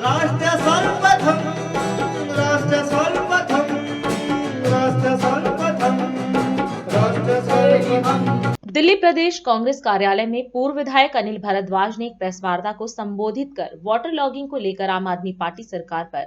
राष्ट्र सर्वप्रथम राष्ट्र सर्वप्रथम राष्ट्र सर्वप्रथम राष्ट्र सर्वप्रथम। दिल्ली प्रदेश कांग्रेस कार्यालय में पूर्व विधायक अनिल भारद्वाज ने एक प्रेस वार्ता को संबोधित कर वाटर लॉगिंग को लेकर आम आदमी पार्टी सरकार पर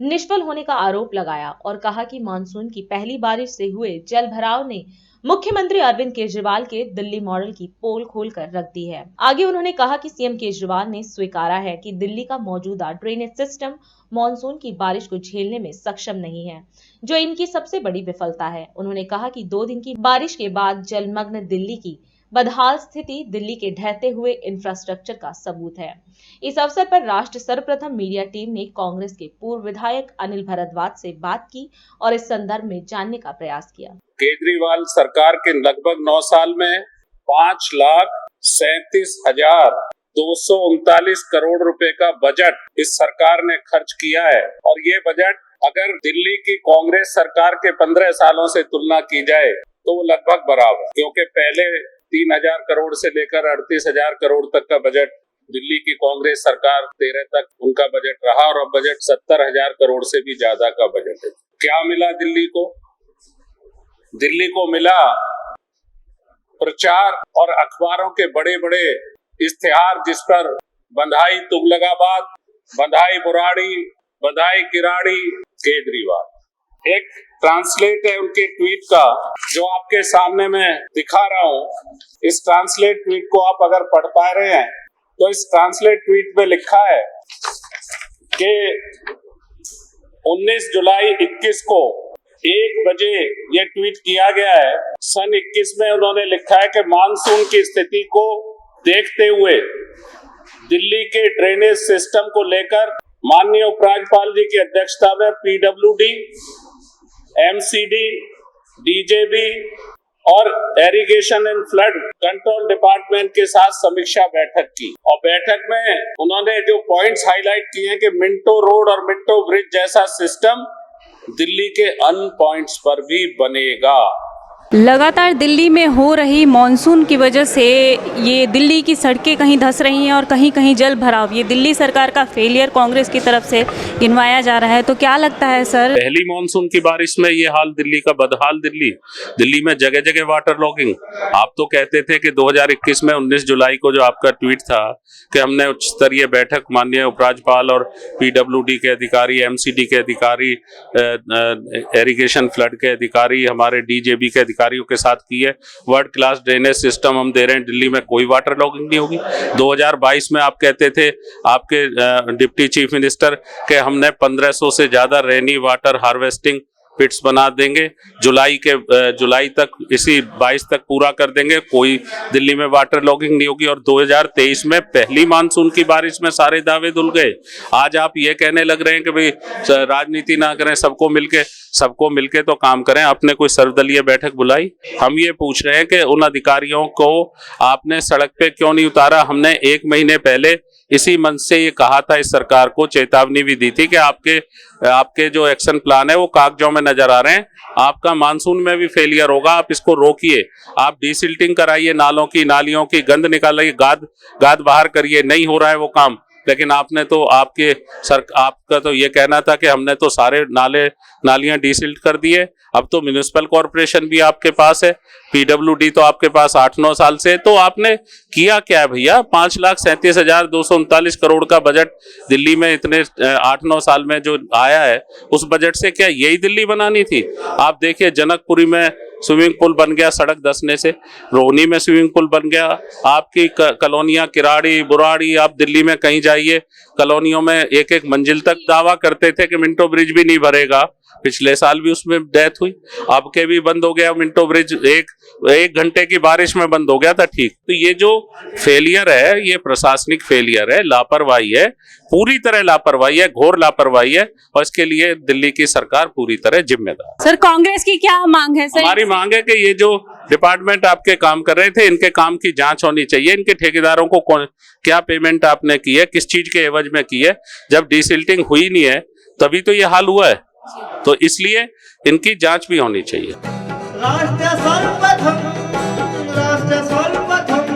निष्फल होने का आरोप लगाया और कहा कि मानसून की पहली बारिश से हुए जल भराव ने मुख्यमंत्री अरविंद केजरीवाल के दिल्ली मॉडल की पोल खोलकर रख दी है। आगे उन्होंने कहा कि सीएम केजरीवाल ने स्वीकारा है कि दिल्ली का मौजूदा ड्रेनेज सिस्टम मानसून की बारिश को झेलने में सक्षम नहीं है, जो इनकी सबसे बड़ी विफलता है। उन्होंने कहा कि 2 दिन की बारिश के बाद जलमग्न दिल्ली की बदहाल स्थिति दिल्ली के ढहते हुए इंफ्रास्ट्रक्चर का सबूत है। इस अवसर पर राष्ट्र सर्वप्रथम मीडिया टीम ने कांग्रेस के पूर्व विधायक अनिल भारद्वाज से बात की और इस संदर्भ में जानने का प्रयास किया। केजरीवाल सरकार के लगभग 9 साल में 5,37,239 करोड़ रुपए का बजट इस सरकार ने खर्च किया है और ये बजट अगर दिल्ली की कांग्रेस सरकार के 15 सालों से तुलना की जाए तो वो लगभग बराबर, क्योंकि पहले 3,000 करोड़ से लेकर 38,000 करोड़ तक का बजट दिल्ली की कांग्रेस सरकार 13 तक उनका बजट रहा और अब बजट 70,000 करोड़ से भी ज्यादा का बजट है। क्या मिला दिल्ली को? दिल्ली को मिला प्रचार और अखबारों के बड़े बड़े इश्तिहार जिस पर बंधाई तुगलकाबाद, बंधाई बुराड़ी, बंधाई किराड़ी केजरीवाल। एक ट्रांसलेट है उनके ट्वीट का जो आपके सामने मैं दिखा रहा हूं। इस ट्रांसलेट ट्वीट को आप अगर पढ़ पा रहे हैं तो इस ट्रांसलेट ट्वीट में लिखा है कि 19 जुलाई 21 को 1 बजे ये ट्वीट किया गया है। सन 21 में उन्होंने लिखा है कि मानसून की स्थिति को देखते हुए दिल्ली के ड्रेनेज सिस्टम को लेकर माननीय उपराज्यपाल जी की अध्यक्षता में पीडब्ल्यूडी, एमसीडी, डीजेबी और irrigation and flood control department के साथ समीक्षा बैठक की और बैठक में उन्होंने जो पॉइंट्स हाईलाइट किए हैं कि मिंटो रोड और मिंटो ब्रिज जैसा सिस्टम दिल्ली के अन्य पॉइंट्स पर भी बनेगा। लगातार दिल्ली में हो रही मॉनसून की वजह से ये दिल्ली की सड़कें कहीं धंस रही हैं और कहीं कहीं जल भराव, ये दिल्ली सरकार का फेलियर कांग्रेस की तरफ से गिनवाया जा रहा है। तो क्या लगता है सर? पहली मॉनसून की बारिश में ये हाल दिल्ली का बदहाल दिल्ली में जगह जगह वाटर लॉगिंग। आप तो कहते थे कि 2021 में 19 जुलाई को जो आपका ट्वीट था कि हमने उच्च स्तरीय बैठक माननीय उपराज्यपाल और पीडब्ल्यूडी के अधिकारी, एमसीडी के अधिकारी, इरिगेशन फ्लड के अधिकारी, हमारे डीजेबी के अधिकारियों के साथ की है। वर्ल्ड क्लास ड्रेनेज सिस्टम हम दे रहे हैं, दिल्ली में कोई वाटर लॉगिंग नहीं होगी। 2022 में आप कहते थे आपके डिप्टी चीफ मिनिस्टर के हमने 1500 से ज्यादा रेनी वाटर हार्वेस्टिंग पिट्स बना देंगे, जुलाई तक, इसी 22 तक पूरा कर देंगे, कोई दिल्ली में वाटर लॉगिंग नहीं होगी। और 2023 में पहली मानसून की बारिश में सारे दावे धुल गए। आज आप ये कहने लग रहे हैं कि भाई राजनीति ना करें, सबको मिलके तो काम करें। आपने कोई सर्वदलीय बैठक बुलाई? हम ये पूछ रहे हैं कि उन अधिकारियों को आपने सड़क पे क्यों नहीं उतारा? हमने 1 महीने पहले इसी मंच से ये कहा था, इस सरकार को चेतावनी भी दी थी कि आपके जो एक्शन प्लान है वो कागजों में नजर आ रहे हैं, आपका मानसून में भी फेलियर होगा, आप इसको रोकिए, आप डीसिल्टिंग कराइए, नालियों की गंद निकालिए, गाद बाहर करिए। नहीं हो रहा है वो काम। लेकिन आपने तो आपका तो ये कहना था कि हमने तो सारे नालियां डीसिल्ट कर दिए। अब तो म्युनिसिपल कॉर्पोरेशन भी आपके पास है, पीडब्ल्यूडी तो आपके पास 8-9 साल से। तो आपने किया क्या है भैया? 5,37,239 करोड़ का बजट दिल्ली में इतने 8-9 साल में जो आया है, उस बजट से क्या यही दिल्ली बनानी थी? आप देखिए जनकपुरी में स्विमिंग पूल बन गया सड़क धंसने से, रोहनी में स्विमिंग पूल बन गया, आपकी कॉलोनियां किराड़ी बुराड़ी, आप दिल्ली में कहीं जाइए कॉलोनियों में 1-1 मंजिल तक दावा करते थे कि मिंटो ब्रिज भी नहीं भरेगा। पिछले साल भी उसमें डेथ हुई, अब के भी बंद हो गया मिंटो ब्रिज, एक घंटे की बारिश में बंद हो गया था। ठीक, तो ये जो फेलियर है ये प्रशासनिक फेलियर है, लापरवाही है, पूरी तरह लापरवाही है, घोर लापरवाही है और इसके लिए दिल्ली की सरकार पूरी तरह जिम्मेदार। सर कांग्रेस की क्या मांग है सर? हमारी मांग है कि ये जो डिपार्टमेंट आपके काम कर रहे थे, इनके काम की जांच होनी चाहिए। इनके ठेकेदारों को क्या पेमेंट आपने की है, किस चीज के एवज में की है? जब डिसिल्टिंग हुई नहीं है तभी तो ये हाल हुआ है, तो इसलिए इनकी जांच भी होनी चाहिए। राष्ट्र सर्वप्रथम राष्ट्र सर्वप्रथम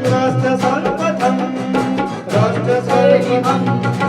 राष्ट्र सर्वप्रथम राष्ट्र सर्वप्रथम।